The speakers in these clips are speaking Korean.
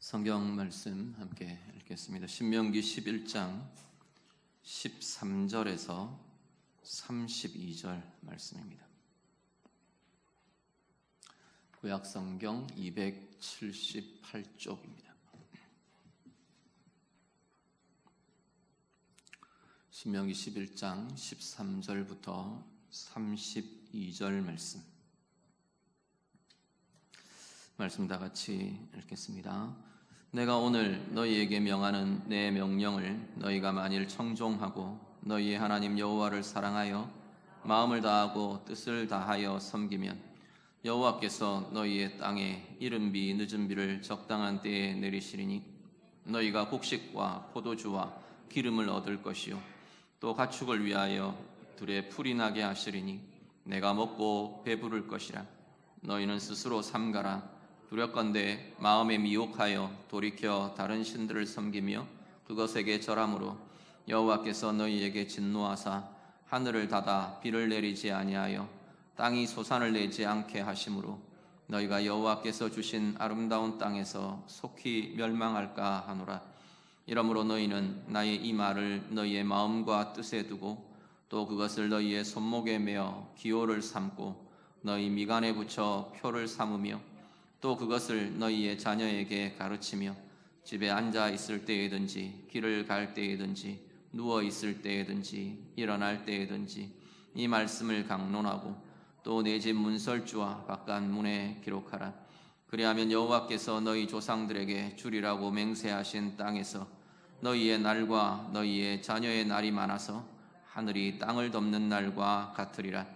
성경 말씀 함께 읽겠습니다. 신명기 11장 13절에서 32절 말씀입니다. 구약 성경 278쪽입니다. 신명기 11장 13절부터 32절 말씀 다 같이 읽겠습니다. 내가 오늘 너희에게 명하는 내 명령을 너희가 만일 청종하고 너희의 하나님 여호와를 사랑하여 마음을 다하고 뜻을 다하여 섬기면 여호와께서 너희의 땅에 이른 비 늦은 비를 적당한 때에 내리시리니 너희가 곡식과 포도주와 기름을 얻을 것이요 또 가축을 위하여 들에 풀이 나게 하시리니 내가 먹고 배부를 것이라. 너희는 스스로 삼가라. 두렵건대 마음에 미혹하여 돌이켜 다른 신들을 섬기며 그것에게 절함으로 여호와께서 너희에게 진노하사 하늘을 닫아 비를 내리지 아니하여 땅이 소산을 내지 않게 하심으로 너희가 여호와께서 주신 아름다운 땅에서 속히 멸망할까 하노라. 이러므로 너희는 나의 이 말을 너희의 마음과 뜻에 두고 또 그것을 너희의 손목에 메어 기호를 삼고 너희 미간에 붙여 표를 삼으며 또 그것을 너희의 자녀에게 가르치며 집에 앉아 있을 때에든지 길을 갈 때에든지 누워 있을 때에든지 일어날 때에든지 이 말씀을 강론하고 또 내 집 문설주와 바깥 문에 기록하라. 그리하면 여호와께서 너희 조상들에게 주리라고 맹세하신 땅에서 너희의 날과 너희의 자녀의 날이 많아서 하늘이 땅을 덮는 날과 같으리라.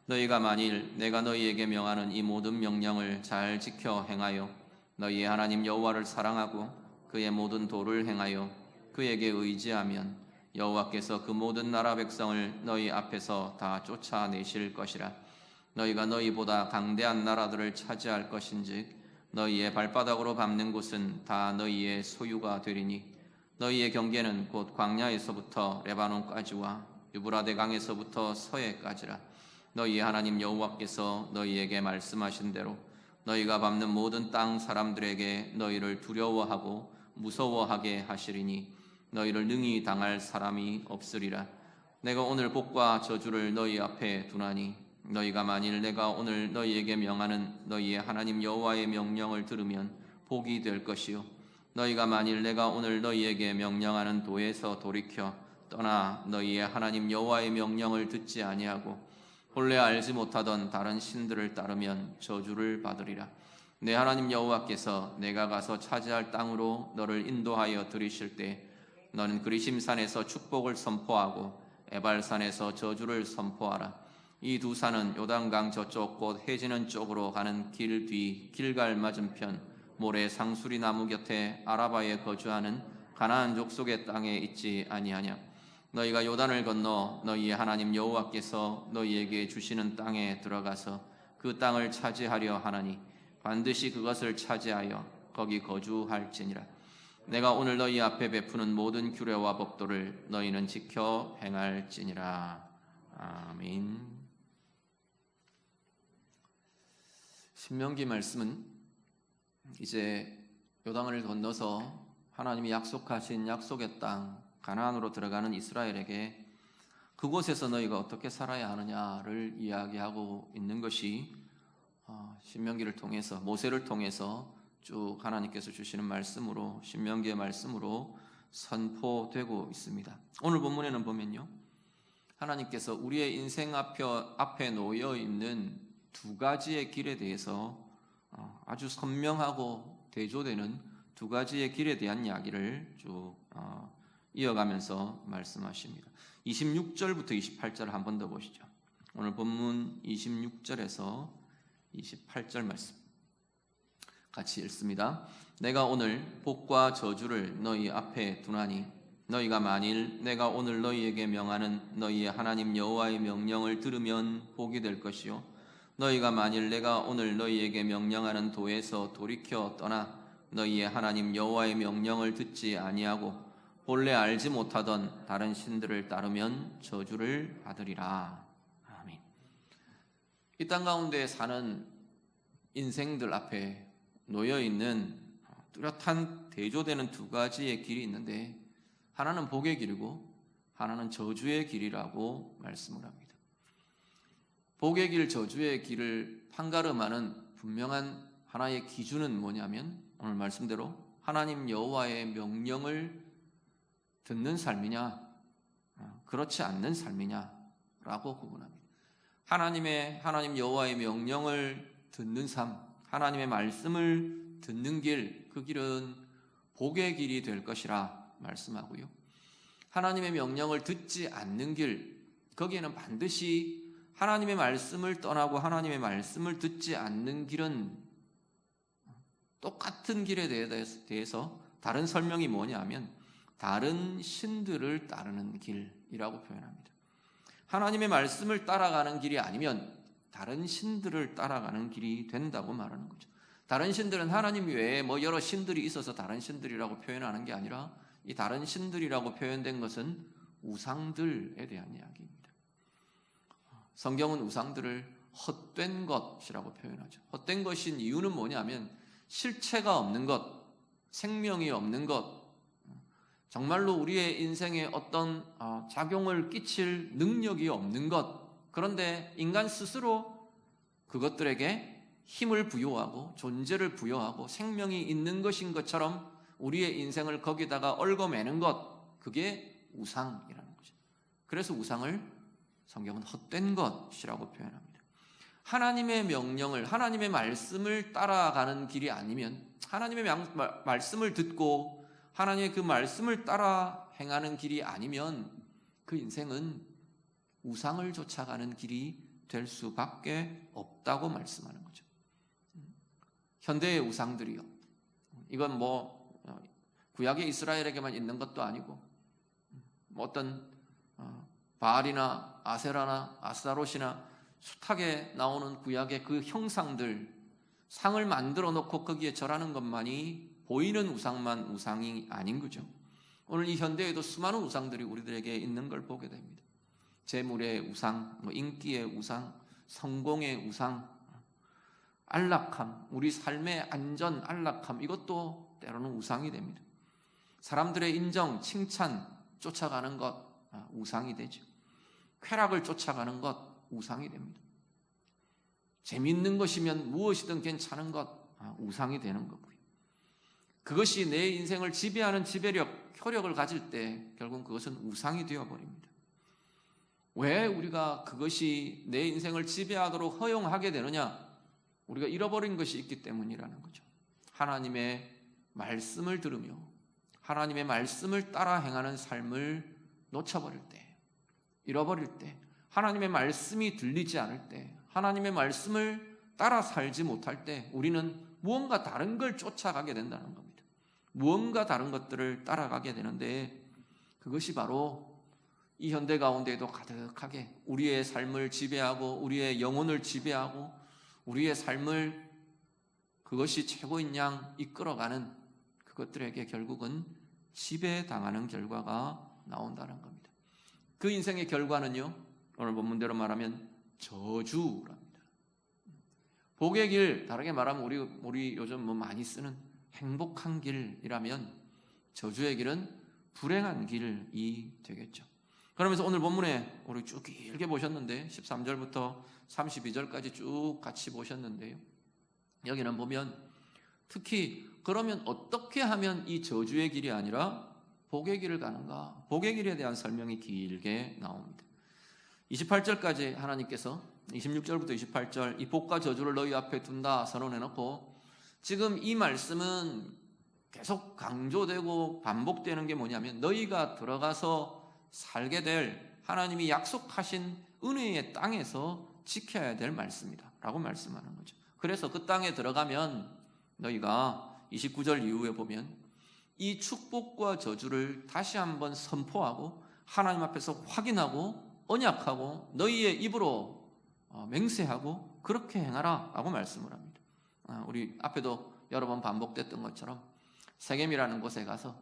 너희가 만일 내가 너희에게 명하는 이 모든 명령을 잘 지켜 행하여 너희의 하나님 여호와를 사랑하고 그의 모든 도를 행하여 그에게 의지하면 여호와께서 그 모든 나라 백성을 너희 앞에서 다 쫓아내실 것이라. 너희가 너희보다 강대한 나라들을 차지할 것인즉 너희의 발바닥으로 밟는 곳은 다 너희의 소유가 되리니 너희의 경계는 곧 광야에서부터 레바논까지와 유브라데 강에서부터 서해까지라. 너희의 하나님 여호와께서 너희에게 말씀하신 대로 너희가 밟는 모든 땅 사람들에게 너희를 두려워하고 무서워하게 하시리니 너희를 능히 당할 사람이 없으리라. 내가 오늘 복과 저주를 너희 앞에 두나니 너희가 만일 내가 오늘 너희에게 명하는 너희의 하나님 여호와의 명령을 들으면 복이 될 것이요 너희가 만일 내가 오늘 너희에게 명령하는 도에서 돌이켜 떠나 너희의 하나님 여호와의 명령을 듣지 아니하고 본래 알지 못하던 다른 신들을 따르면 저주를 받으리라. 내 하나님 여호와께서 내가 가서 차지할 땅으로 너를 인도하여 들이실 때 너는 그리심산에서 축복을 선포하고 에발산에서 저주를 선포하라. 이 두 산은 요단강 저쪽 곧 해지는 쪽으로 가는 길 뒤 길갈 맞은편 모래 상수리 나무 곁에 아라바에 거주하는 가나안 족속의 땅에 있지 아니하냐. 너희가 요단을 건너 너희의 하나님 여호와께서 너희에게 주시는 땅에 들어가서 그 땅을 차지하려 하나니 반드시 그것을 차지하여 거기 거주할지니라. 내가 오늘 너희 앞에 베푸는 모든 규례와 법도를 너희는 지켜 행할지니라. 아멘. 신명기 말씀은 이제 요단을 건너서 하나님이 약속하신 약속의 땅 가나안으로 들어가는 이스라엘에게 그곳에서 너희가 어떻게 살아야 하느냐를 이야기하고 있는 것이 신명기를 통해서 모세를 통해서 쭉 하나님께서 주시는 말씀으로 신명기의 말씀으로 선포되고 있습니다. 오늘 본문에는 보면요, 하나님께서 우리의 인생 앞에 놓여 있는 두 가지의 길에 대해서 아주 선명하고 대조되는 두 가지의 길에 대한 이야기를 쭉 이어가면서 말씀하십니다. 26절부터 28절 한 번 더 보시죠. 오늘 본문 26절에서 28절 말씀 같이 읽습니다. 내가 오늘 복과 저주를 너희 앞에 두나니 너희가 만일 내가 오늘 너희에게 명하는 너희의 하나님 여호와의 명령을 들으면 복이 될 것이요 너희가 만일 내가 오늘 너희에게 명령하는 도에서 돌이켜 떠나 너희의 하나님 여호와의 명령을 듣지 아니하고 본래 알지 못하던 다른 신들을 따르면 저주를 받으리라. 아멘. 이 땅 가운데 사는 인생들 앞에 놓여있는 뚜렷한 대조되는 두 가지의 길이 있는데 하나는 복의 길이고 하나는 저주의 길이라고 말씀을 합니다. 복의 길, 저주의 길을 판가름하는 분명한 하나의 기준은 뭐냐면 오늘 말씀대로 하나님 여호와의 명령을 듣는 삶이냐 그렇지 않는 삶이냐라고 구분합니다. 하나님 여호와의 명령을 듣는 삶, 하나님의 말씀을 듣는 길, 그 길은 복의 길이 될 것이라 말씀하고요. 하나님의 명령을 듣지 않는 길, 거기에는 반드시 하나님의 말씀을 떠나고 하나님의 말씀을 듣지 않는 길은 똑같은 길에 대해서 다른 설명이 뭐냐면 다른 신들을 따르는 길이라고 표현합니다. 하나님의 말씀을 따라가는 길이 아니면 다른 신들을 따라가는 길이 된다고 말하는 거죠. 다른 신들은 하나님 외에 여러 신들이 있어서 다른 신들이라고 표현하는 게 아니라 이 다른 신들이라고 표현된 것은 우상들에 대한 이야기입니다. 성경은 우상들을 헛된 것이라고 표현하죠. 헛된 것인 이유는 뭐냐면 실체가 없는 것, 생명이 없는 것, 정말로 우리의 인생에 어떤 작용을 끼칠 능력이 없는 것, 그런데 인간 스스로 그것들에게 힘을 부여하고 존재를 부여하고 생명이 있는 것인 것처럼 우리의 인생을 거기다가 얽어매는 것, 그게 우상이라는 거죠. 그래서 우상을 성경은 헛된 것이라고 표현합니다. 하나님의 명령을, 하나님의 말씀을 따라가는 길이 아니면, 하나님의 말씀을 듣고 하나님의 그 말씀을 따라 행하는 길이 아니면 그 인생은 우상을 쫓아가는 길이 될 수밖에 없다고 말씀하는 거죠. 현대의 우상들이요, 이건 구약의 이스라엘에게만 있는 것도 아니고 어떤 바알이나 아세라나 아스타롯이나 숱하게 나오는 구약의 그 형상들, 상을 만들어 놓고 거기에 절하는 것만이 보이는 우상만 우상이 아닌 거죠. 오늘 이 현대에도 수많은 우상들이 우리들에게 있는 걸 보게 됩니다. 재물의 우상, 인기의 우상, 성공의 우상, 안락함, 우리 삶의 안전, 안락함, 이것도 때로는 우상이 됩니다. 사람들의 인정, 칭찬 쫓아가는 것 우상이 되죠. 쾌락을 쫓아가는 것 우상이 됩니다. 재미있는 것이면 무엇이든 괜찮은 것 우상이 되는 거고요. 그것이 내 인생을 지배하는 지배력, 효력을 가질 때 결국 그것은 우상이 되어버립니다. 왜 우리가 그것이 내 인생을 지배하도록 허용하게 되느냐? 우리가 잃어버린 것이 있기 때문이라는 거죠. 하나님의 말씀을 들으며 하나님의 말씀을 따라 행하는 삶을 놓쳐버릴 때, 잃어버릴 때, 하나님의 말씀이 들리지 않을 때, 하나님의 말씀을 따라 살지 못할 때 우리는 무언가 다른 걸 쫓아가게 된다는 겁니다. 무언가 다른 것들을 따라가게 되는데 그것이 바로 이 현대 가운데에도 가득하게 우리의 삶을 지배하고 우리의 영혼을 지배하고 우리의 삶을 그것이 최고인 양 이끌어가는 그것들에게 결국은 지배당하는 결과가 나온다는 겁니다. 그 인생의 결과는요, 오늘 본문대로 말하면 저주랍니다. 복의 길, 다르게 말하면 우리 요즘 많이 쓰는 행복한 길이라면 저주의 길은 불행한 길이 되겠죠. 그러면서 오늘 본문에 우리 쭉 길게 보셨는데 13절부터 32절까지 쭉 같이 보셨는데요, 여기는 보면 특히 그러면 어떻게 하면 이 저주의 길이 아니라 복의 길을 가는가, 복의 길에 대한 설명이 길게 나옵니다. 28절까지 하나님께서 26절부터 28절 이 복과 저주를 너희 앞에 둔다 선언해놓고 지금 이 말씀은 계속 강조되고 반복되는 게 뭐냐면 너희가 들어가서 살게 될 하나님이 약속하신 은혜의 땅에서 지켜야 될 말씀이다 라고 말씀하는 거죠. 그래서 그 땅에 들어가면 너희가 29절 이후에 보면 이 축복과 저주를 다시 한번 선포하고 하나님 앞에서 확인하고 언약하고 너희의 입으로 맹세하고 그렇게 행하라 라고 말씀을 합니다. 우리 앞에도 여러 번 반복됐던 것처럼 세겜이라는 곳에 가서,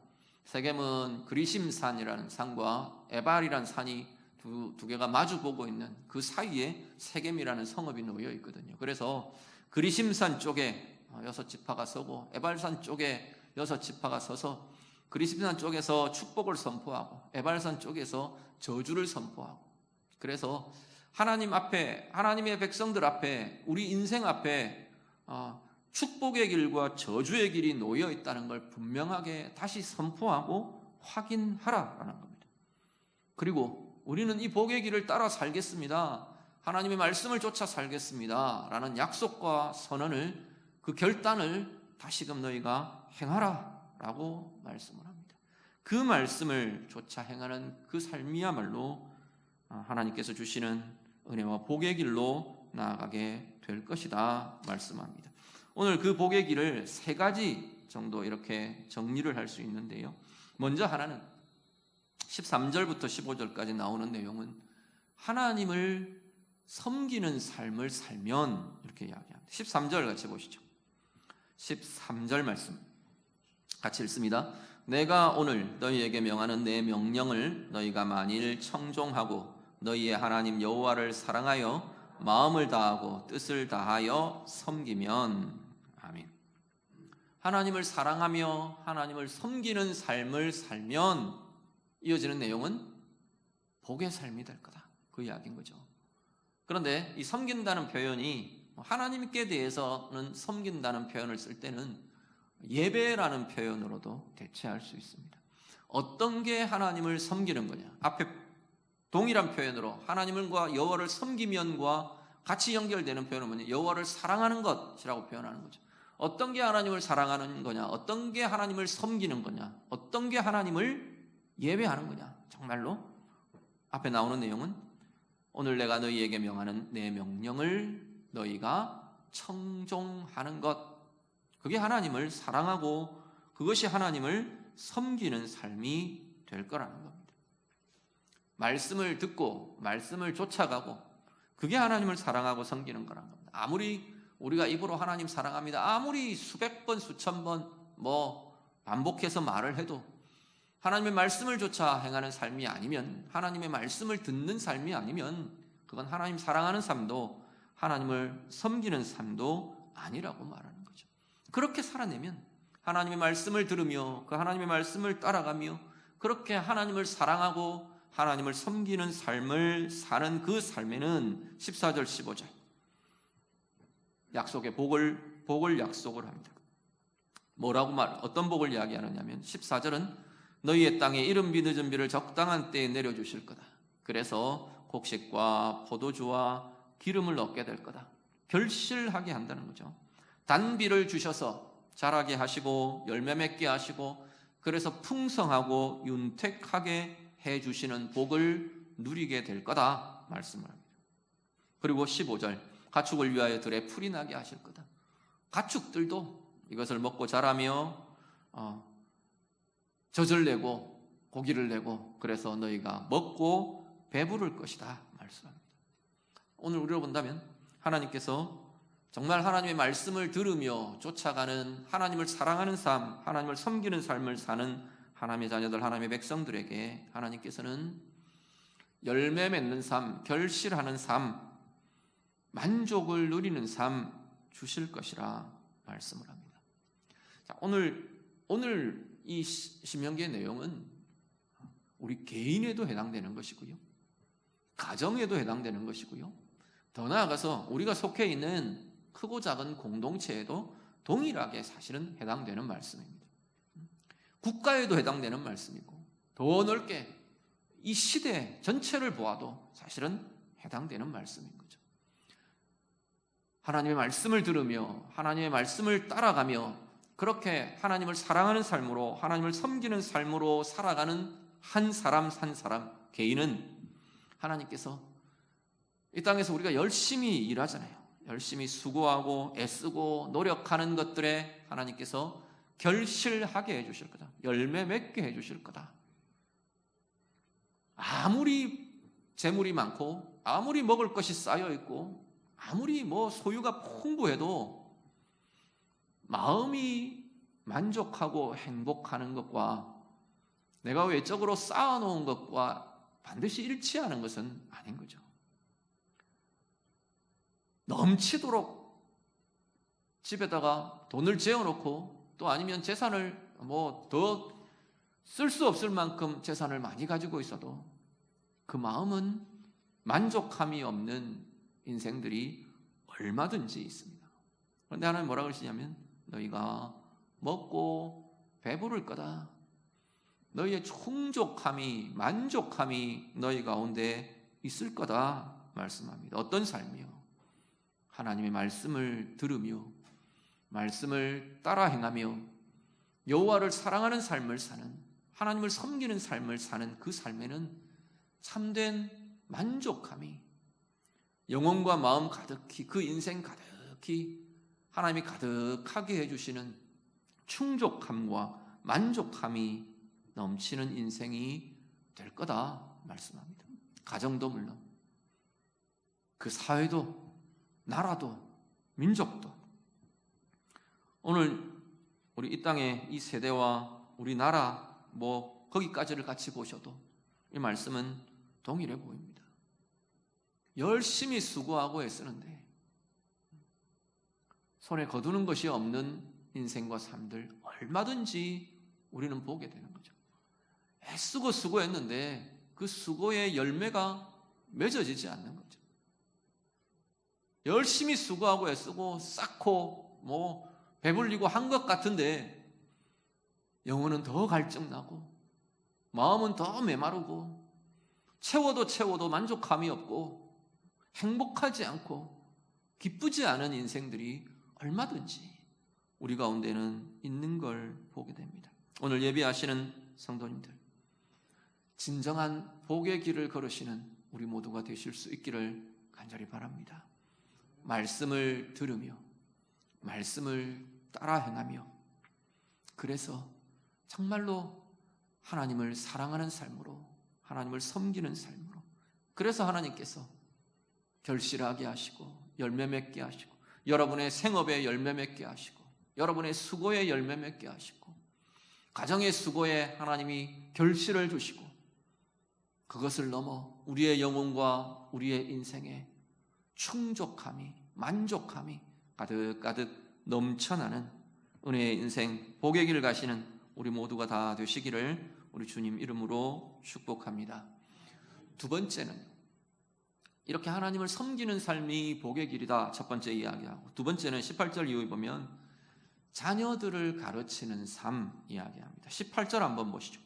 세겜은 그리심산이라는 산과 에발이라는 산이 두 개가 마주보고 있는 그 사이에 세겜이라는 성읍이 놓여 있거든요. 그래서 그리심산 쪽에 6지파가 서고 에발산 쪽에 여섯 지파가 서서 그리스도산 쪽에서 축복을 선포하고 에발산 쪽에서 저주를 선포하고, 그래서 하나님 앞에, 하나님의 백성들 앞에, 우리 인생 앞에 축복의 길과 저주의 길이 놓여 있다는 걸 분명하게 다시 선포하고 확인하라라는 겁니다. 그리고 우리는 이 복의 길을 따라 살겠습니다, 하나님의 말씀을 쫓아 살겠습니다 라는 약속과 선언을, 그 결단을 다시금 너희가 행하라 라고 말씀을 합니다. 그 말씀을 쫓아 행하는 그 삶이야말로 하나님께서 주시는 은혜와 복의 길로 나아가게 될 것이다 말씀합니다. 오늘 그 복의 길을 세 가지 정도 이렇게 정리를 할 수 있는데요. 먼저 하나는 13절부터 15절까지 나오는 내용은 하나님을 섬기는 삶을 살면, 이렇게 이야기합니다. 13절 같이 보시죠. 13절 말씀 같이 읽습니다. 내가 오늘 너희에게 명하는 내 명령을 너희가 만일 청종하고 너희의 하나님 여호와를 사랑하여 마음을 다하고 뜻을 다하여 섬기면, 아멘. 하나님을 사랑하며 하나님을 섬기는 삶을 살면 이어지는 내용은 복의 삶이 될 거다, 그 이야기인 거죠. 그런데 이 섬긴다는 표현이 하나님께 대해서는 섬긴다는 표현을 쓸 때는 예배라는 표현으로도 대체할 수 있습니다. 어떤 게 하나님을 섬기는 거냐, 앞에 동일한 표현으로 하나님과 여호와를 섬기면과 같이 연결되는 표현은 뭐냐, 여호와를 사랑하는 것이라고 표현하는 거죠. 어떤 게 하나님을 사랑하는 거냐, 어떤 게 하나님을 섬기는 거냐, 어떤 게 하나님을 예배하는 거냐. 정말로 앞에 나오는 내용은 오늘 내가 너희에게 명하는 내 명령을 너희가 청종하는 것, 그게 하나님을 사랑하고 그것이 하나님을 섬기는 삶이 될 거라는 겁니다. 말씀을 듣고 말씀을 쫓아가고 그게 하나님을 사랑하고 섬기는 거라는 겁니다. 아무리 우리가 입으로 하나님 사랑합니다, 아무리 수백 번 수천 번 반복해서 말을 해도 하나님의 말씀을 쫓아 행하는 삶이 아니면, 하나님의 말씀을 듣는 삶이 아니면 그건 하나님 사랑하는 삶도 하나님을 섬기는 삶도 아니라고 말하는 거죠. 그렇게 살아내면 하나님의 말씀을 들으며 그 하나님의 말씀을 따라가며 그렇게 하나님을 사랑하고 하나님을 섬기는 삶을 사는 그 삶에는 14절 15절 약속의 복을 약속을 합니다. 어떤 복을 이야기하느냐면 14절은 너희의 땅에 이른 비 늦은 비를 적당한 때에 내려주실 거다. 그래서 곡식과 포도주와 기름을 얻게 될 거다. 결실하게 한다는 거죠. 단비를 주셔서 자라게 하시고 열매 맺게 하시고 그래서 풍성하고 윤택하게 해주시는 복을 누리게 될 거다 말씀을 합니다. 그리고 15절 가축을 위하여 들에 풀이 나게 하실 거다. 가축들도 이것을 먹고 자라며 젖을 내고 고기를 내고 그래서 너희가 먹고 배부를 것이다 말씀합니다. 오늘 우리로 본다면 하나님께서 정말 하나님의 말씀을 들으며 쫓아가는, 하나님을 사랑하는 삶, 하나님을 섬기는 삶을 사는 하나님의 자녀들, 하나님의 백성들에게 하나님께서는 열매 맺는 삶, 결실하는 삶, 만족을 누리는 삶 주실 것이라 말씀을 합니다. 자, 오늘 이 신명기의 내용은 우리 개인에도 해당되는 것이고요, 가정에도 해당되는 것이고요, 더 나아가서 우리가 속해 있는 크고 작은 공동체에도 동일하게 사실은 해당되는 말씀입니다. 국가에도 해당되는 말씀이고 더 넓게 이 시대 전체를 보아도 사실은 해당되는 말씀인 거죠. 하나님의 말씀을 들으며 하나님의 말씀을 따라가며 그렇게 하나님을 사랑하는 삶으로, 하나님을 섬기는 삶으로 살아가는 한 사람 개인은 하나님께서 이 땅에서 우리가 열심히 일하잖아요. 열심히 수고하고 애쓰고 노력하는 것들에 하나님께서 결실하게 해주실 거다. 열매 맺게 해주실 거다. 아무리 재물이 많고 아무리 먹을 것이 쌓여 있고 아무리 소유가 풍부해도 마음이 만족하고 행복하는 것과 내가 외적으로 쌓아놓은 것과 반드시 일치하는 것은 아닌 거죠. 넘치도록 집에다가 돈을 재워놓고 또 아니면 재산을 뭐 더 쓸 수 없을 만큼 재산을 많이 가지고 있어도 그 마음은 만족함이 없는 인생들이 얼마든지 있습니다. 그런데 하나님 뭐라 그러시냐면 너희가 먹고 배부를 거다. 너희의 충족함이, 만족함이 너희 가운데 있을 거다 말씀합니다. 어떤 삶이요? 하나님의 말씀을 들으며 말씀을 따라 행하며 여호와를 사랑하는 삶을 사는, 하나님을 섬기는 삶을 사는 그 삶에는 참된 만족함이, 영혼과 마음 가득히, 그 인생 가득히 하나님이 가득하게 해주시는 충족함과 만족함이 넘치는 인생이 될 거다 말씀합니다. 가정도 물론 그 사회도, 나라도, 민족도. 오늘 우리 이 땅의 이 세대와 우리나라 뭐 거기까지를 같이 보셔도 이 말씀은 동일해 보입니다. 열심히 수고하고 애쓰는데 손에 거두는 것이 없는 인생과 삶들 얼마든지 우리는 보게 되는 거죠. 애쓰고 수고했는데 그 수고의 열매가 맺어지지 않는 거죠. 열심히 수고하고 애쓰고 쌓고 뭐 배불리고 한 것 같은데 영혼은 더 갈증나고 마음은 더 메마르고 채워도 만족함이 없고 행복하지 않고 기쁘지 않은 인생들이 얼마든지 우리 가운데는 있는 걸 보게 됩니다. 오늘 예배하시는 성도님들, 진정한 복의 길을 걸으시는 우리 모두가 되실 수 있기를 간절히 바랍니다. 말씀을 들으며 말씀을 따라 행하며 그래서 정말로 하나님을 사랑하는 삶으로, 하나님을 섬기는 삶으로, 그래서 하나님께서 결실하게 하시고 열매 맺게 하시고 여러분의 생업에 열매 맺게 하시고 여러분의 수고에 열매 맺게 하시고 가정의 수고에 하나님이 결실을 주시고 그것을 넘어 우리의 영혼과 우리의 인생에 충족함이, 만족함이 가득가득 넘쳐나는 은혜의 인생, 복의 길을 가시는 우리 모두가 다 되시기를 우리 주님 이름으로 축복합니다. 두 번째는 이렇게 하나님을 섬기는 삶이 복의 길이다. 첫 번째 이야기하고, 두 번째는 18절 이후에 보면 자녀들을 가르치는 삶 이야기합니다. 18절 한번 보시죠.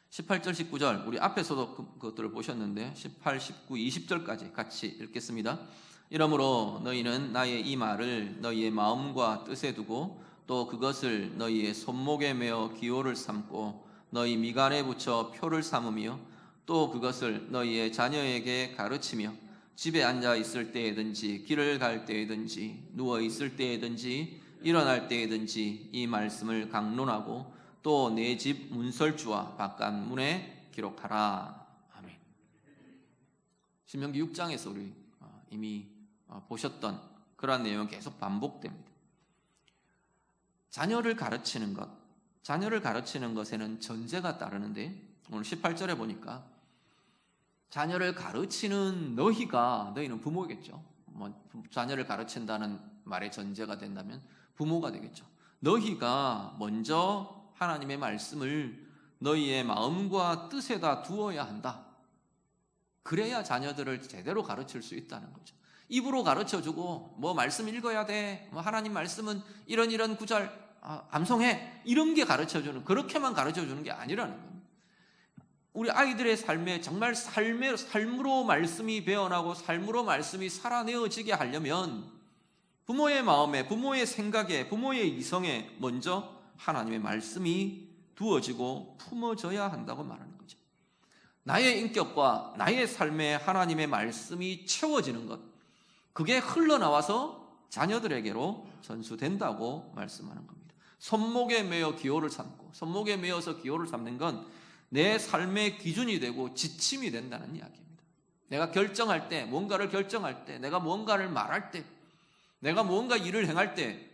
18절, 19절 우리 앞에서도 그것들을 보셨는데 18, 19, 20절까지 같이 읽겠습니다. 이러므로 너희는 나의 이 말을 너희의 마음과 뜻에 두고 또 그것을 너희의 손목에 메어 기호를 삼고 너희 미간에 붙여 표를 삼으며 또 그것을 너희의 자녀에게 가르치며 집에 앉아 있을 때에든지 길을 갈 때에든지 누워 있을 때에든지 일어날 때에든지 이 말씀을 강론하고 또 내 집 문설주와 바깥문에 기록하라. 아멘. 신명기 6장에서 우리 이미 보셨던 그러한 내용이 계속 반복됩니다. 자녀를 가르치는 것, 자녀를 가르치는 것에는 전제가 따르는데 오늘 18절에 보니까 자녀를 가르치는 너희는 부모겠죠. 자녀를 가르친다는 말의 전제가 된다면 부모가 되겠죠. 너희가 먼저 하나님의 말씀을 너희의 마음과 뜻에다 두어야 한다. 그래야 자녀들을 제대로 가르칠 수 있다는 거죠. 입으로 가르쳐주고 뭐 말씀 읽어야 돼, 뭐 하나님 말씀은 이런 구절 암송해, 이런 게 가르쳐주는, 그렇게만 가르쳐주는 게 아니라는 겁니다. 우리 아이들의 삶에 정말 삶으로 말씀이 배어나고 삶으로 말씀이 살아내어지게 하려면 부모의 마음에, 부모의 생각에, 부모의 이성에 먼저 하나님의 말씀이 두어지고 품어져야 한다고 말하는 거죠. 나의 인격과 나의 삶에 하나님의 말씀이 채워지는 것, 그게 흘러나와서 자녀들에게로 전수된다고 말씀하는 겁니다. 손목에 메어 기호를 삼고, 손목에 메어서 기호를 삼는 건 내 삶의 기준이 되고 지침이 된다는 이야기입니다. 내가 결정할 때, 뭔가를 결정할 때, 내가 뭔가를 말할 때, 내가 뭔가 일을 행할 때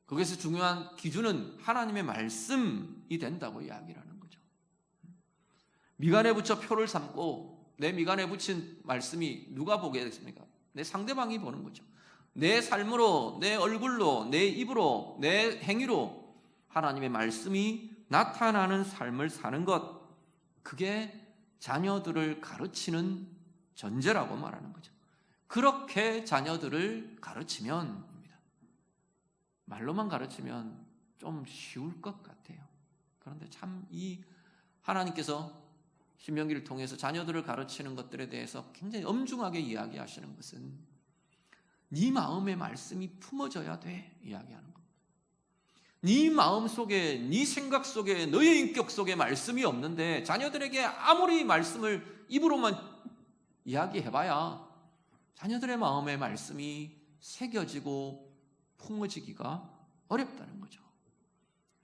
거기서 중요한 기준은 하나님의 말씀이 된다고 이야기를 하는 거죠. 미간에 붙여 표를 삼고, 내 미간에 붙인 말씀이 누가 보게 됐습니까? 내 상대방이 보는 거죠. 내 삶으로, 내 얼굴로, 내 입으로, 내 행위로 하나님의 말씀이 나타나는 삶을 사는 것, 그게 자녀들을 가르치는 전제라고 말하는 거죠. 그렇게 자녀들을 가르치면, 말로만 가르치면 좀 쉬울 것 같아요. 그런데 참 이 하나님께서 신명기를 통해서 자녀들을 가르치는 것들에 대해서 굉장히 엄중하게 이야기하시는 것은 네 마음의 말씀이 품어져야 돼 이야기하는 겁니다. 네 마음 속에, 네 생각 속에, 너의 인격 속에 말씀이 없는데 자녀들에게 아무리 말씀을 입으로만 이야기해봐야 자녀들의 마음의 말씀이 새겨지고 품어지기가 어렵다는 거죠.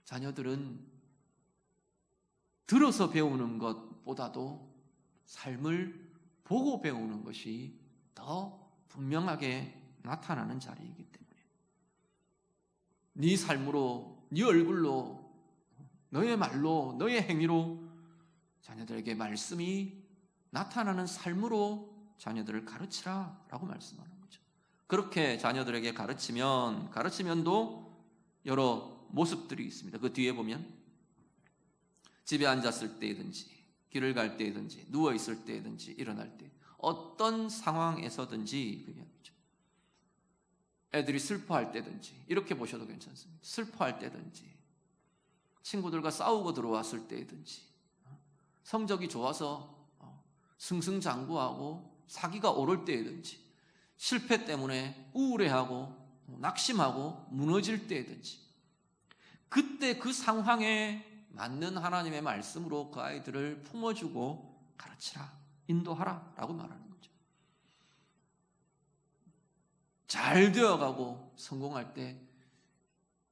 자녀들은 들어서 배우는 것보다도 삶을 보고 배우는 것이 더 분명하게 나타나는 자리이기 때문에 네 삶으로, 네 얼굴로, 너의 말로, 너의 행위로 자녀들에게 말씀이 나타나는 삶으로 자녀들을 가르치라 라고 말씀하는 거죠. 그렇게 자녀들에게 가르치면도 여러 모습들이 있습니다. 그 뒤에 보면 집에 앉았을 때든지 길을 갈 때든지 누워있을 때든지 일어날 때 어떤 상황에서든지 그게 아니죠. 애들이 슬퍼할 때든지 이렇게 보셔도 괜찮습니다. 슬퍼할 때든지 친구들과 싸우고 들어왔을 때든지 성적이 좋아서 승승장구하고 사기가 오를 때든지 실패 때문에 우울해하고 낙심하고 무너질 때든지 그때 그 상황에 맞는 하나님의 말씀으로 그 아이들을 품어주고 가르치라, 인도하라 라고 말하는 거죠. 잘 되어가고 성공할 때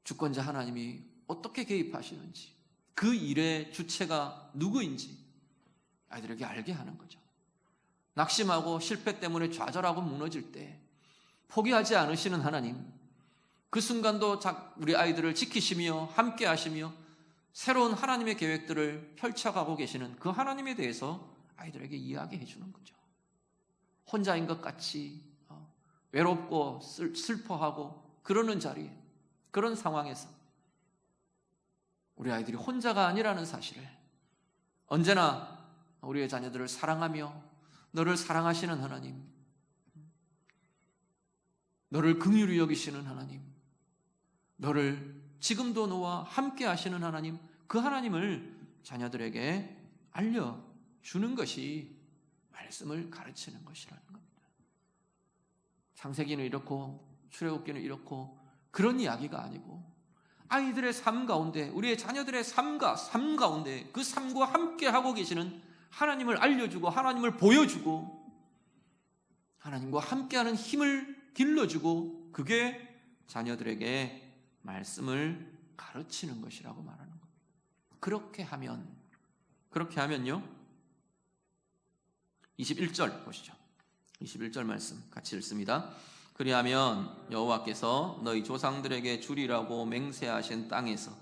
주권자 하나님이 어떻게 개입하시는지, 그 일의 주체가 누구인지 아이들에게 알게 하는 거죠. 낙심하고 실패 때문에 좌절하고 무너질 때 포기하지 않으시는 하나님, 그 순간도 우리 아이들을 지키시며 함께 하시며 새로운 하나님의 계획들을 펼쳐가고 계시는 그 하나님에 대해서 아이들에게 이야기해 주는 거죠. 혼자인 것 같이 외롭고 슬퍼하고 그러는 자리에, 그런 상황에서 우리 아이들이 혼자가 아니라는 사실을, 언제나 우리의 자녀들을 사랑하며 너를 사랑하시는 하나님, 너를 긍휼히 여기시는 하나님, 너를 지금도 너와 함께 하시는 하나님, 그 하나님을 자녀들에게 알려주는 것이 말씀을 가르치는 것이라는 겁니다. 창세기는 이렇고 출애굽기는 이렇고 그런 이야기가 아니고 아이들의 삶 가운데, 우리의 자녀들의 삶 가운데 그 삶과 함께 하고 계시는 하나님을 알려주고 하나님을 보여주고 하나님과 함께하는 힘을 길러주고 그게 자녀들에게 말씀을 가르치는 것이라고 말하는 겁니다. 그렇게 하면요 21절 보시죠. 21절 말씀 같이 읽습니다. 그리하면 여호와께서 너희 조상들에게 주리라고 맹세하신 땅에서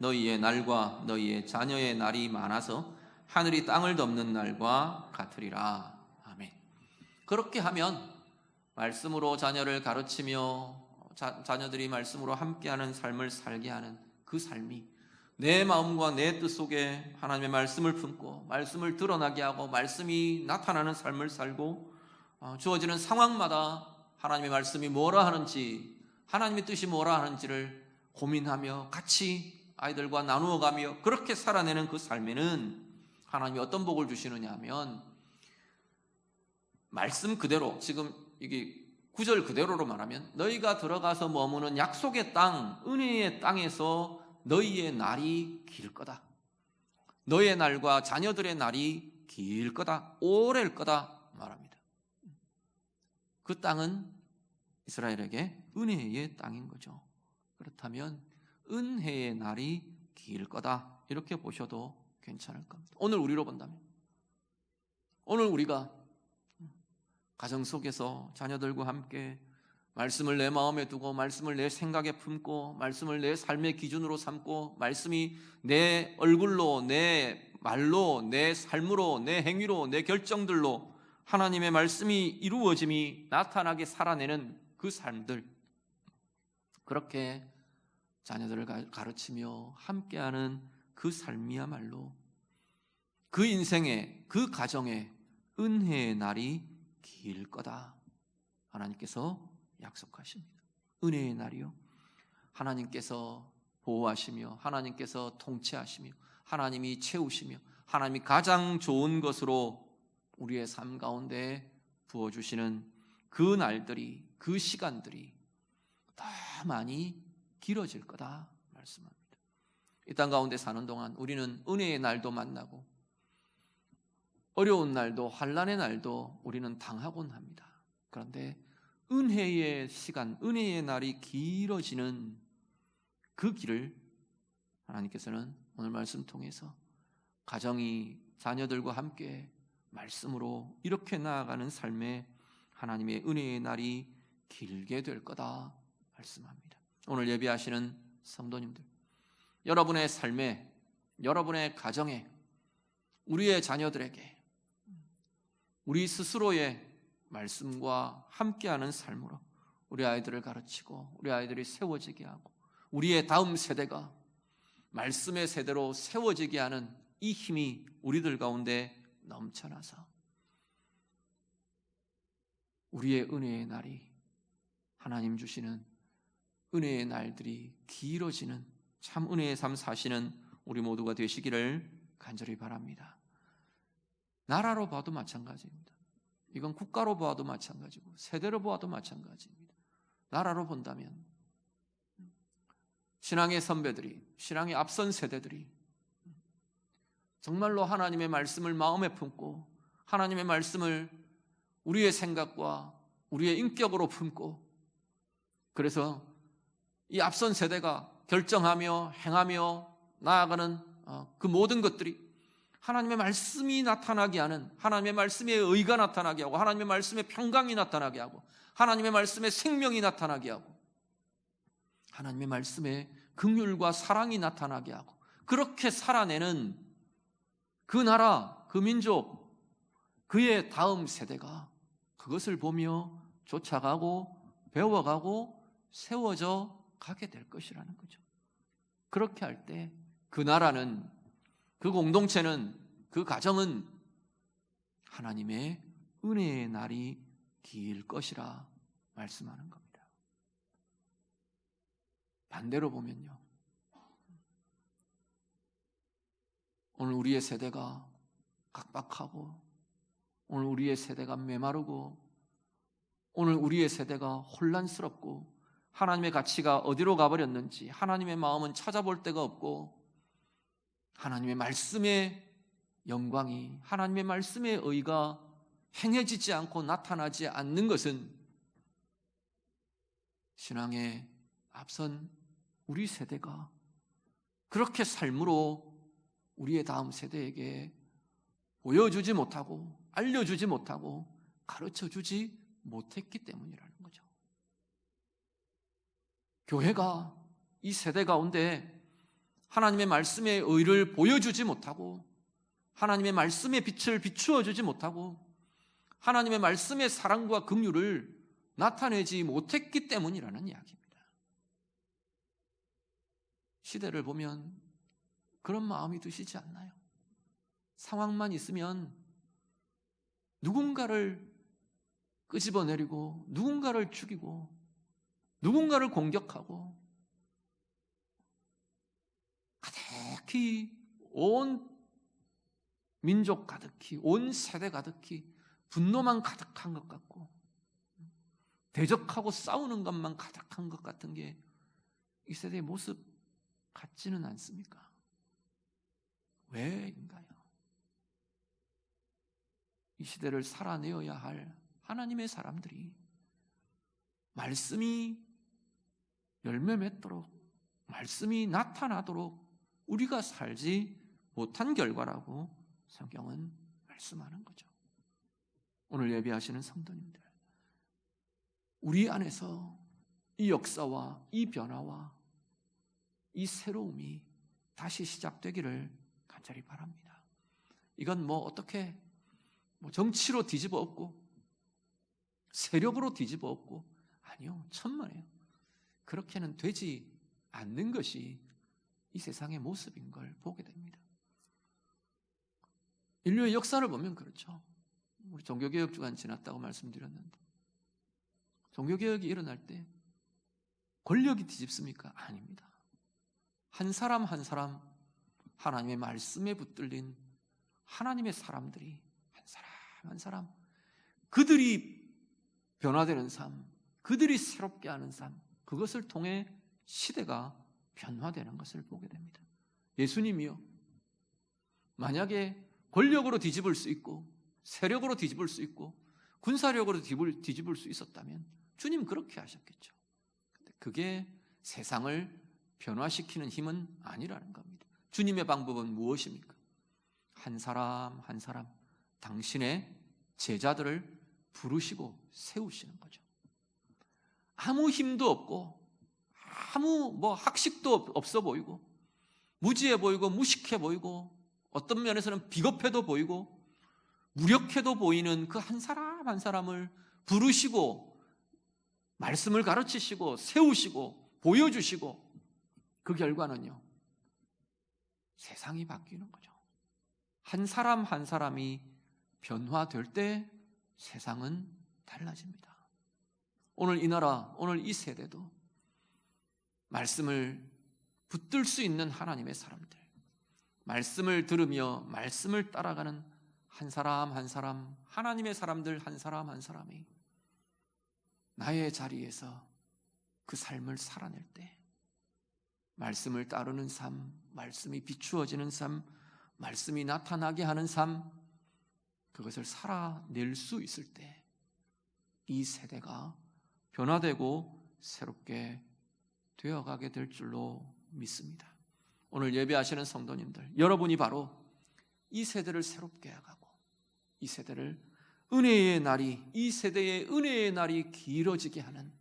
너희의 날과 너희의 자녀의 날이 많아서 하늘이 땅을 덮는 날과 같으리라. 아멘. 그렇게 하면 말씀으로 자녀를 가르치며 자녀들이 말씀으로 함께하는 삶을 살게 하는 그 삶이 내 마음과 내 뜻 속에 하나님의 말씀을 품고 말씀을 드러나게 하고 말씀이 나타나는 삶을 살고 주어지는 상황마다 하나님의 말씀이 뭐라 하는지, 하나님의 뜻이 뭐라 하는지를 고민하며 같이 아이들과 나누어가며 그렇게 살아내는 그 삶에는 하나님이 어떤 복을 주시느냐 하면 말씀 그대로, 지금 이게 9절 그대로로 말하면 너희가 들어가서 머무는 약속의 땅, 은혜의 땅에서 너희의 날이 길 거다. 너희의 날과 자녀들의 날이 길 거다. 오래일 거다 말합니다. 그 땅은 이스라엘에게 은혜의 땅인 거죠. 그렇다면 은혜의 날이 길 거다. 이렇게 보셔도 괜찮을 겁니다. 오늘 우리로 본다면, 오늘 우리가 가정 속에서 자녀들과 함께 말씀을 내 마음에 두고 말씀을 내 생각에 품고 말씀을 내 삶의 기준으로 삼고 말씀이 내 얼굴로, 내 말로, 내 삶으로, 내 행위로, 내 결정들로 하나님의 말씀이 이루어짐이 나타나게 살아내는 그 삶들, 그렇게 자녀들을 가르치며 함께하는 그 삶이야말로 그 인생의, 그 가정의 은혜의 날이 길 거다. 하나님께서 약속하십니다. 은혜의 날이요. 하나님께서 보호하시며 하나님께서 통치하시며 하나님이 채우시며 하나님이 가장 좋은 것으로 우리의 삶 가운데 부어주시는 그 날들이, 그 시간들이 더 많이 길어질 거다 말씀합니다. 이 땅 가운데 사는 동안 우리는 은혜의 날도 만나고 어려운 날도, 환난의 날도 우리는 당하곤 합니다. 그런데 은혜의 시간, 은혜의 날이 길어지는 그 길을 하나님께서는 오늘 말씀 통해서 가정이 자녀들과 함께 말씀으로 이렇게 나아가는 삶에 하나님의 은혜의 날이 길게 될 거다 말씀합니다. 오늘 예배하시는 성도님들, 여러분의 삶에, 여러분의 가정에, 우리의 자녀들에게 우리 스스로의 말씀과 함께하는 삶으로 우리 아이들을 가르치고 우리 아이들이 세워지게 하고 우리의 다음 세대가 말씀의 세대로 세워지게 하는 이 힘이 우리들 가운데 넘쳐나서 우리의 은혜의 날이, 하나님 주시는 은혜의 날들이 길어지는 참 은혜의 삶 사시는 우리 모두가 되시기를 간절히 바랍니다. 나라로 봐도 마찬가지입니다. 이건 국가로 봐도 마찬가지고 세대로 봐도 마찬가지입니다. 나라로 본다면 신앙의 선배들이, 신앙의 앞선 세대들이 정말로 하나님의 말씀을 마음에 품고 하나님의 말씀을 우리의 생각과 우리의 인격으로 품고 그래서 이 앞선 세대가 결정하며 행하며 나아가는 그 모든 것들이 하나님의 말씀이 나타나게 하는, 하나님의 말씀의 의가 나타나게 하고 하나님의 말씀의 평강이 나타나게 하고 하나님의 말씀의 생명이 나타나게 하고 하나님의 말씀의 긍휼과 사랑이 나타나게 하고 그렇게 살아내는 그 나라, 그 민족, 그의 다음 세대가 그것을 보며 쫓아가고 배워가고 세워져 가게 될 것이라는 거죠. 그렇게 할 때 그 나라는, 그 공동체는, 그 가정은 하나님의 은혜의 날이 길 것이라 말씀하는 겁니다. 반대로 보면요, 오늘 우리의 세대가 각박하고 오늘 우리의 세대가 메마르고 오늘 우리의 세대가 혼란스럽고 하나님의 가치가 어디로 가버렸는지 하나님의 마음은 찾아볼 데가 없고 하나님의 말씀의 영광이, 하나님의 말씀의 의가 행해지지 않고 나타나지 않는 것은 신앙의 앞선 우리 세대가 그렇게 삶으로 우리의 다음 세대에게 보여주지 못하고 알려주지 못하고 가르쳐주지 못했기 때문이라는 거죠. 교회가 이 세대 가운데 하나님의 말씀의 의를 보여주지 못하고 하나님의 말씀의 빛을 비추어 주지 못하고 하나님의 말씀의 사랑과 긍휼을 나타내지 못했기 때문이라는 이야기입니다. 시대를 보면 그런 마음이 드시지 않나요? 상황만 있으면 누군가를 끄집어내리고 누군가를 죽이고 누군가를 공격하고 가득히 온 민족 가득히 온 세대 가득히 분노만 가득한 것 같고 대적하고 싸우는 것만 가득한 것 같은 게 이 세대의 모습 같지는 않습니까? 왜인가요? 이 시대를 살아내어야 할 하나님의 사람들이 말씀이 열매 맺도록 말씀이 나타나도록 우리가 살지 못한 결과라고 성경은 말씀하는 거죠. 오늘 예배하시는 성도님들, 우리 안에서 이 역사와 이 변화와 이 새로움이 다시 시작되기를 간절히 바랍니다. 이건 어떻게 정치로 뒤집어 엎고 세력으로 뒤집어 엎고 아니요, 천만에요. 그렇게는 되지 않는 것이 이 세상의 모습인 걸 보게 됩니다. 인류의 역사를 보면 그렇죠. 우리 종교개혁 주간 지났다고 말씀드렸는데, 종교개혁이 일어날 때 권력이 뒤집습니까? 아닙니다. 한 사람 한 사람 하나님의 말씀에 붙들린 하나님의 사람들이 한 사람 한 사람, 그들이 변화되는 삶, 그들이 새롭게 하는 삶, 그것을 통해 시대가 변화되는 것을 보게 됩니다. 예수님이요, 만약에 권력으로 뒤집을 수 있고 세력으로 뒤집을 수 있고 군사력으로 뒤집을 수 있었다면 주님 그렇게 하셨겠죠. 근데 그게 세상을 변화시키는 힘은 아니라는 겁니다. 주님의 방법은 무엇입니까? 한 사람 한 사람 당신의 제자들을 부르시고 세우시는 거죠. 아무 힘도 없고 아무 학식도 없어 보이고 무지해 보이고 무식해 보이고 어떤 면에서는 비겁해도 보이고 무력해도 보이는 그 한 사람 한 사람을 부르시고 말씀을 가르치시고 세우시고 보여주시고, 그 결과는요, 세상이 바뀌는 거죠. 한 사람 한 사람이 변화될 때 세상은 달라집니다. 오늘 이 나라, 오늘 이 세대도 말씀을 붙들 수 있는 하나님의 사람들, 말씀을 들으며 말씀을 따라가는 한 사람 한 사람, 하나님의 사람들 한 사람 한 사람이 나의 자리에서 그 삶을 살아낼 때 말씀을 따르는 삶, 말씀이 비추어지는 삶, 말씀이 나타나게 하는 삶, 그것을 살아낼 수 있을 때 이 세대가 변화되고 새롭게 되어가게 될 줄로 믿습니다. 오늘 예배하시는 성도님들, 여러분이 바로 이 세대를 새롭게 해가고 이 세대를 은혜의 날이, 이 세대의 은혜의 날이 길어지게 하는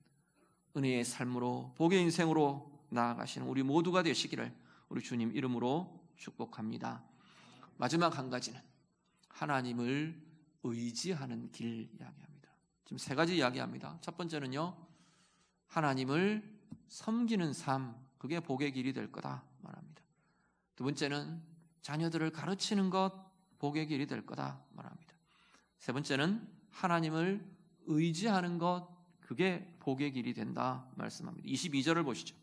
은혜의 삶으로, 복의 인생으로 나아가시는 우리 모두가 되시기를 우리 주님 이름으로 축복합니다. 마지막 한 가지는 하나님을 의지하는 길 이야기합니다. 지금 세 가지 이야기합니다. 첫 번째는요, 하나님을 섬기는 삶, 그게 복의 길이 될 거다 말합니다. 두 번째는 자녀들을 가르치는 것, 복의 길이 될 거다 말합니다. 세 번째는 하나님을 의지하는 것, 그게 복의 길이 된다 말씀합니다. 22절을 보시죠.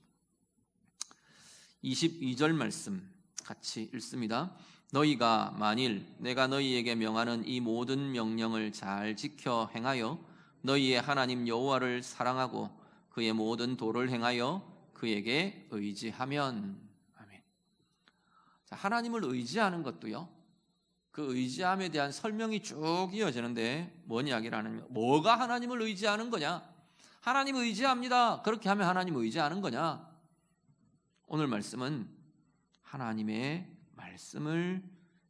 22절 말씀 같이 읽습니다. 너희가 만일 내가 너희에게 명하는 이 모든 명령을 잘 지켜 행하여 너희의 하나님 여호와를 사랑하고 그의 모든 도를 행하여 그에게 의지하면. 아멘. 자, 하나님을 의지하는 것도요, 그 의지함에 대한 설명이 쭉 이어지는데 뭔 이야기를 하느냐, 뭐가 하나님을 의지하는 거냐, 하나님 의지합니다, 그렇게 하면 하나님 의지하는 거냐. 오늘 말씀은 하나님의 말씀을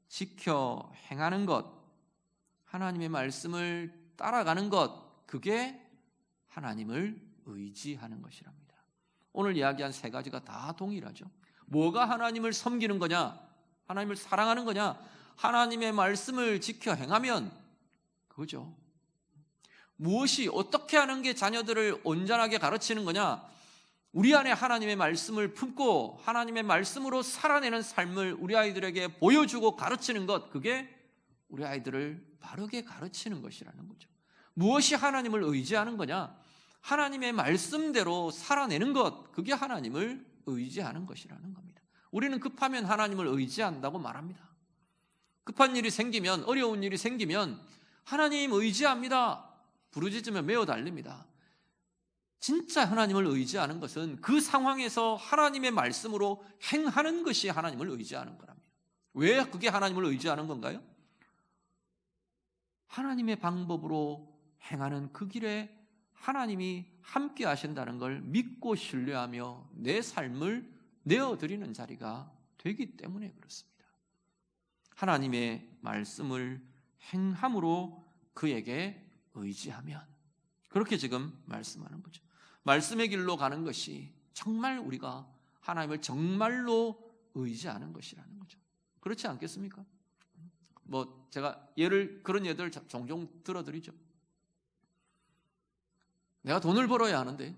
지켜 행하는 것, 하나님의 말씀을 따라가는 것, 그게 하나님을 의지하는 것이랍니다. 오늘 이야기한 세 가지가 다 동일하죠. 뭐가 하나님을 섬기는 거냐, 하나님을 사랑하는 거냐, 하나님의 말씀을 지켜 행하면 그거죠. 무엇이 어떻게 하는 게 자녀들을 온전하게 가르치는 거냐, 우리 안에 하나님의 말씀을 품고 하나님의 말씀으로 살아내는 삶을 우리 아이들에게 보여주고 가르치는 것, 그게 우리 아이들을 바르게 가르치는 것이라는 거죠. 무엇이 하나님을 의지하는 거냐, 하나님의 말씀대로 살아내는 것, 그게 하나님을 의지하는 것이라는 겁니다. 우리는 급하면 하나님을 의지한다고 말합니다. 급한 일이 생기면, 어려운 일이 생기면 하나님 의지합니다, 부르짖으며 메어 달립니다. 진짜 하나님을 의지하는 것은 그 상황에서 하나님의 말씀으로 행하는 것이 하나님을 의지하는 거랍니다. 왜 그게 하나님을 의지하는 건가요? 하나님의 방법으로 행하는 그 길에 하나님이 함께 하신다는 걸 믿고 신뢰하며 내 삶을 내어드리는 자리가 되기 때문에 그렇습니다. 하나님의 말씀을 행함으로 그에게 의지하면, 그렇게 지금 말씀하는 거죠. 말씀의 길로 가는 것이 정말 우리가 하나님을 정말로 의지하는 것이라는 거죠. 그렇지 않겠습니까? 제가 그런 예들 종종 들어드리죠. 내가 돈을 벌어야 하는데,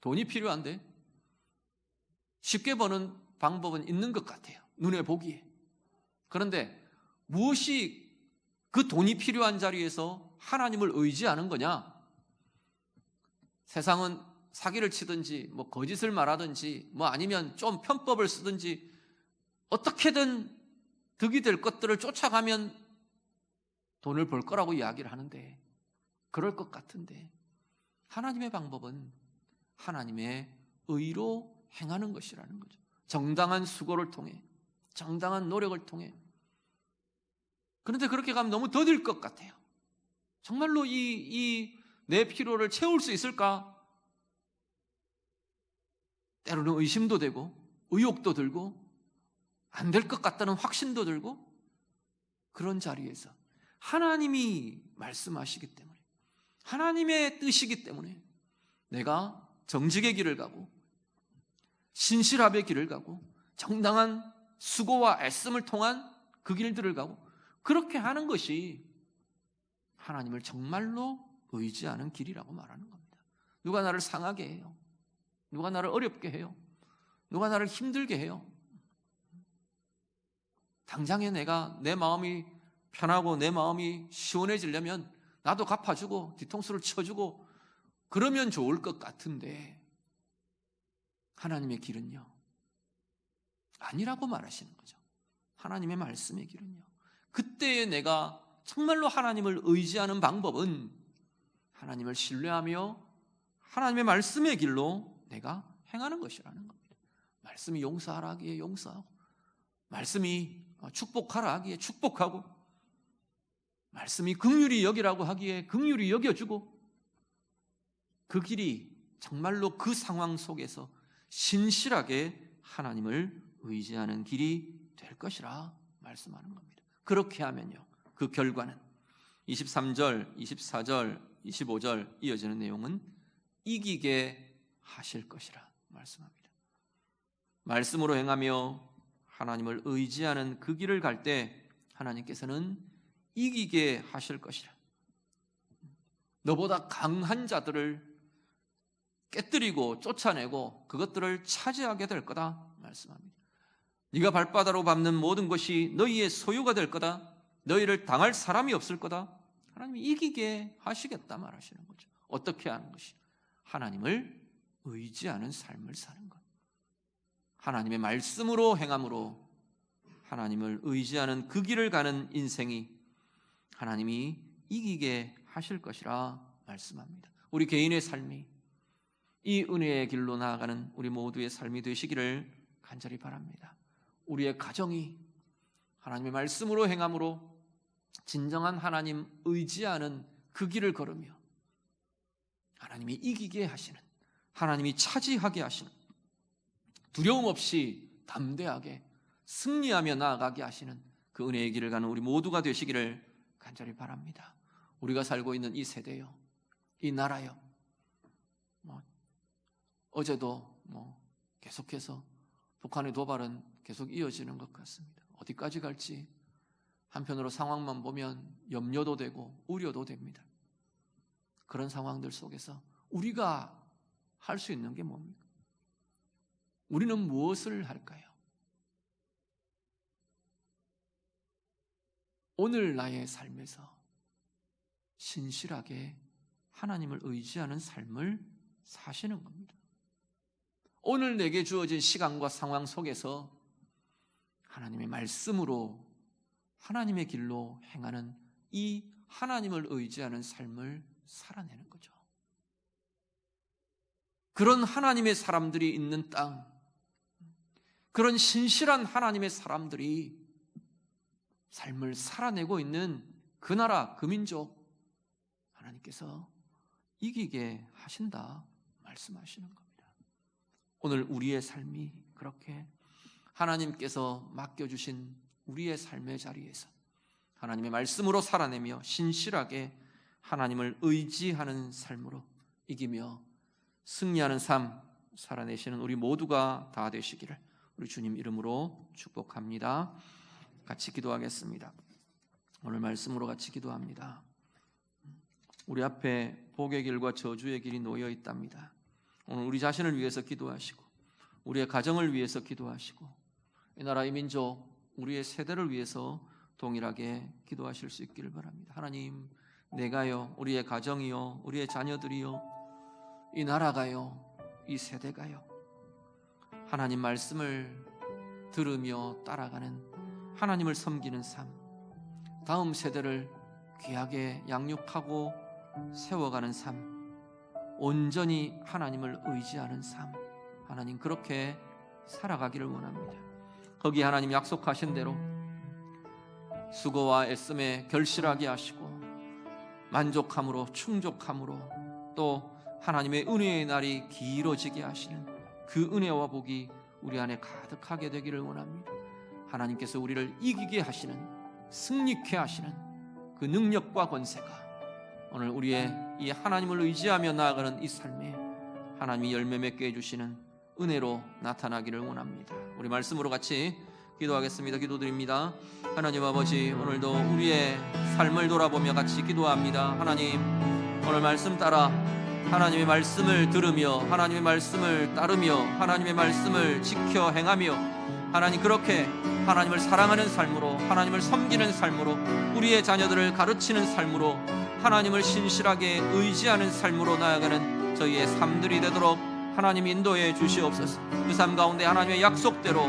돈이 필요한데 쉽게 버는 방법은 있는 것 같아요. 눈에 보기에. 그런데 무엇이 그 돈이 필요한 자리에서 하나님을 의지하는 거냐? 세상은 사기를 치든지 뭐 거짓을 말하든지 뭐 아니면 좀 편법을 쓰든지 어떻게든 득이 될 것들을 쫓아가면 돈을 벌 거라고 이야기를 하는데, 그럴 것 같은데 하나님의 방법은 하나님의 의로 행하는 것이라는 거죠. 정당한 수고를 통해, 정당한 노력을 통해. 그런데 그렇게 가면 너무 더딜 것 같아요. 정말로 내 필요를 채울 수 있을까? 때로는 의심도 되고 의욕도 들고 안 될 것 같다는 확신도 들고, 그런 자리에서 하나님이 말씀하시기 때문에, 하나님의 뜻이기 때문에 내가 정직의 길을 가고 신실함의 길을 가고 정당한 수고와 애씀을 통한 그 길들을 가고, 그렇게 하는 것이 하나님을 정말로 의지하는 길이라고 말하는 겁니다. 누가 나를 상하게 해요? 누가 나를 어렵게 해요? 누가 나를 힘들게 해요? 당장에 내가 내 마음이 편하고 내 마음이 시원해지려면 나도 갚아주고 뒤통수를 쳐주고 그러면 좋을 것 같은데, 하나님의 길은요, 아니라고 말하시는 거죠. 하나님의 말씀의 길은요, 그때에 내가 정말로 하나님을 의지하는 방법은 하나님을 신뢰하며 하나님의 말씀의 길로 내가 행하는 것이라는 겁니다. 말씀이 용서하라 하기에 용서하고, 말씀이 축복하라 하기에 축복하고, 말씀이 긍휼히 여기라고 하기에 긍휼히 여겨주고, 그 길이 정말로 그 상황 속에서 신실하게 하나님을 의지하는 길이 될 것이라 말씀하는 겁니다. 그렇게 하면요, 그 결과는 23절, 24절, 25절 이어지는 내용은 이기게 하실 것이라 말씀합니다. 말씀으로 행하며 하나님을 의지하는 그 길을 갈 때 하나님께서는 이기게 하실 것이라. 너보다 강한 자들을 깨뜨리고 쫓아내고 그것들을 차지하게 될 거다 말씀합니다. 네가 발바닥으로 밟는 모든 것이 너희의 소유가 될 거다. 너희를 당할 사람이 없을 거다. 하나님이 이기게 하시겠다 말하시는 거죠. 어떻게 하는 것이? 하나님을 의지하는 삶을 사는 것. 하나님의 말씀으로 행함으로 하나님을 의지하는 그 길을 가는 인생이 하나님이 이기게 하실 것이라 말씀합니다. 우리 개인의 삶이 이 은혜의 길로 나아가는 우리 모두의 삶이 되시기를 간절히 바랍니다. 우리의 가정이 하나님의 말씀으로 행함으로 진정한 하나님 의지하는 그 길을 걸으며 하나님이 이기게 하시는, 하나님이 차지하게 하시는, 두려움 없이 담대하게 승리하며 나아가게 하시는 그 은혜의 길을 가는 우리 모두가 되시기를 간절히 바랍니다. 우리가 살고 있는 이 세대요, 이 나라요, 어제도 계속해서 북한의 도발은 계속 이어지는 것 같습니다. 어디까지 갈지 한편으로 상황만 보면 염려도 되고 우려도 됩니다. 그런 상황들 속에서 우리가 할 수 있는 게 뭡니까? 우리는 무엇을 할까요? 오늘 나의 삶에서 신실하게 하나님을 의지하는 삶을 사시는 겁니다. 오늘 내게 주어진 시간과 상황 속에서 하나님의 말씀으로 하나님의 길로 행하는 이 하나님을 의지하는 삶을 살아내는 거죠. 그런 하나님의 사람들이 있는 땅, 그런 신실한 하나님의 사람들이 삶을 살아내고 있는 그 나라, 그 민족, 하나님께서 이기게 하신다 말씀하시는 겁니다. 오늘 우리의 삶이 그렇게 하나님께서 맡겨주신 우리의 삶의 자리에서 하나님의 말씀으로 살아내며 신실하게 하나님을 의지하는 삶으로 이기며 승리하는 삶 살아내시는 우리 모두가 다 되시기를 우리 주님 이름으로 축복합니다. 같이 기도하겠습니다. 오늘 말씀으로 같이 기도합니다. 우리 앞에 복의 길과 저주의 길이 놓여 있답니다. 오늘 우리 자신을 위해서 기도하시고 우리의 가정을 위해서 기도하시고 이 나라 이 민족 우리의 세대를 위해서 동일하게 기도하실 수 있기를 바랍니다. 하나님, 내가요, 우리의 가정이요, 우리의 자녀들이요, 이 나라가요, 이 세대가요, 하나님 말씀을 들으며 따라가는, 하나님을 섬기는 삶, 다음 세대를 귀하게 양육하고 세워가는 삶, 온전히 하나님을 의지하는 삶, 하나님 그렇게 살아가기를 원합니다. 거기 하나님 약속하신 대로 수고와 애씀에 결실하게 하시고 만족함으로 충족함으로 또 하나님의 은혜의 날이 길어지게 하시는 그 은혜와 복이 우리 안에 가득하게 되기를 원합니다. 하나님께서 우리를 이기게 하시는, 승리케 하시는 그 능력과 권세가 오늘 우리의 이 하나님을 의지하며 나아가는 이 삶에 하나님이 열매 맺게 해주시는 은혜로 나타나기를 원합니다. 우리 말씀으로 같이 기도하겠습니다. 기도드립니다. 하나님 아버지, 오늘도 우리의 삶을 돌아보며 같이 기도합니다. 하나님, 오늘 말씀 따라 하나님의 말씀을 들으며 하나님의 말씀을 따르며 하나님의 말씀을 지켜 행하며 하나님 그렇게 하나님을 사랑하는 삶으로, 하나님을 섬기는 삶으로, 우리의 자녀들을 가르치는 삶으로, 하나님을 신실하게 의지하는 삶으로 나아가는 저희의 삶들이 되도록 하나님 인도해 주시옵소서. 그 삶 가운데 하나님의 약속대로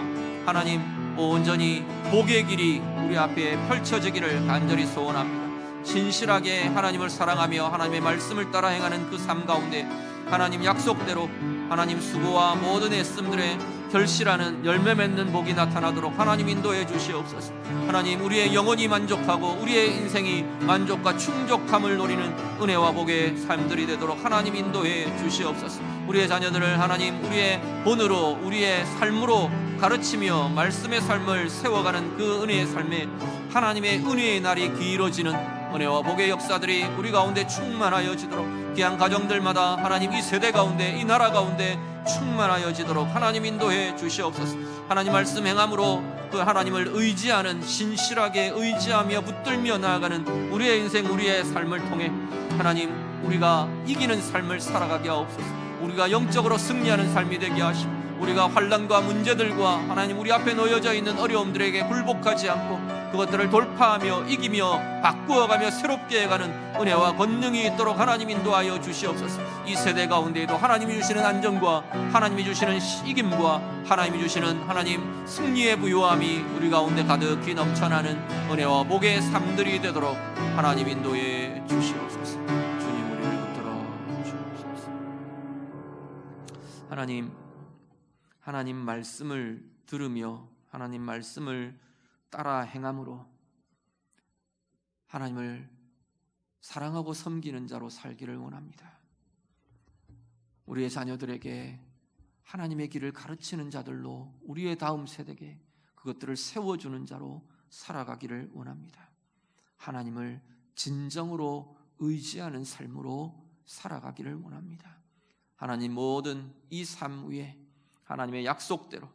하나님 온전히 복의 길이 우리 앞에 펼쳐지기를 간절히 소원합니다. 신실하게 하나님을 사랑하며 하나님의 말씀을 따라 행하는 그 삶 가운데 하나님 약속대로 하나님 수고와 모든 애씀들에 결실하는 열매 맺는 복이 나타나도록 하나님 인도해 주시옵소서. 하나님, 우리의 영혼이 만족하고 우리의 인생이 만족과 충족함을 노리는 은혜와 복의 삶들이 되도록 하나님 인도해 주시옵소서. 우리의 자녀들을 하나님 우리의 본으로, 우리의 삶으로 가르치며 말씀의 삶을 세워가는 그 은혜의 삶에 하나님의 은혜의 날이 길어지는 은혜와 복의 역사들이 우리 가운데 충만하여지도록, 귀한 가정들마다 하나님 이 세대 가운데, 이 나라 가운데 충만하여지도록 하나님 인도해 주시옵소서. 하나님 말씀 행함으로 그 하나님을 의지하는, 신실하게 의지하며 붙들며 나아가는 우리의 인생, 우리의 삶을 통해 하나님 우리가 이기는 삶을 살아가게 하옵소서. 우리가 영적으로 승리하는 삶이 되게 하시고 우리가 환난과 문제들과 하나님 우리 앞에 놓여져 있는 어려움들에게 굴복하지 않고 그것들을 돌파하며 이기며 바꾸어가며 새롭게 해가는 은혜와 권능이 있도록 하나님 인도하여 주시옵소서. 이 세대 가운데에도 하나님이 주시는 안정과 하나님이 주시는 이김과 하나님이 주시는 하나님 승리의 부요함이 우리 가운데 가득히 넘쳐나는 은혜와 복의 삶들이 되도록 하나님 인도해 주시옵소서. 주님, 우리를 붙들어 주옵소서. 하나님 말씀을 들으며 하나님 말씀을 따라 행함으로 하나님을 사랑하고 섬기는 자로 살기를 원합니다. 우리의 자녀들에게 하나님의 길을 가르치는 자들로, 우리의 다음 세대에게 그것들을 세워주는 자로 살아가기를 원합니다. 하나님을 진정으로 의지하는 삶으로 살아가기를 원합니다. 하나님 모든 이 삶 위에 하나님의 약속대로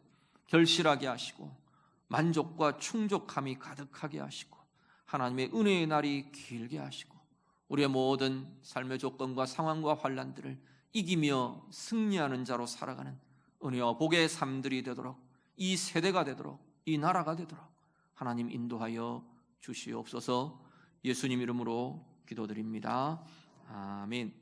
결실하게 하시고 만족과 충족함이 가득하게 하시고 하나님의 은혜의 날이 길게 하시고 우리의 모든 삶의 조건과 상황과 환난들을 이기며 승리하는 자로 살아가는 은혜와 복의 삶들이 되도록, 이 세대가 되도록, 이 나라가 되도록 하나님 인도하여 주시옵소서. 예수님 이름으로 기도드립니다. 아멘.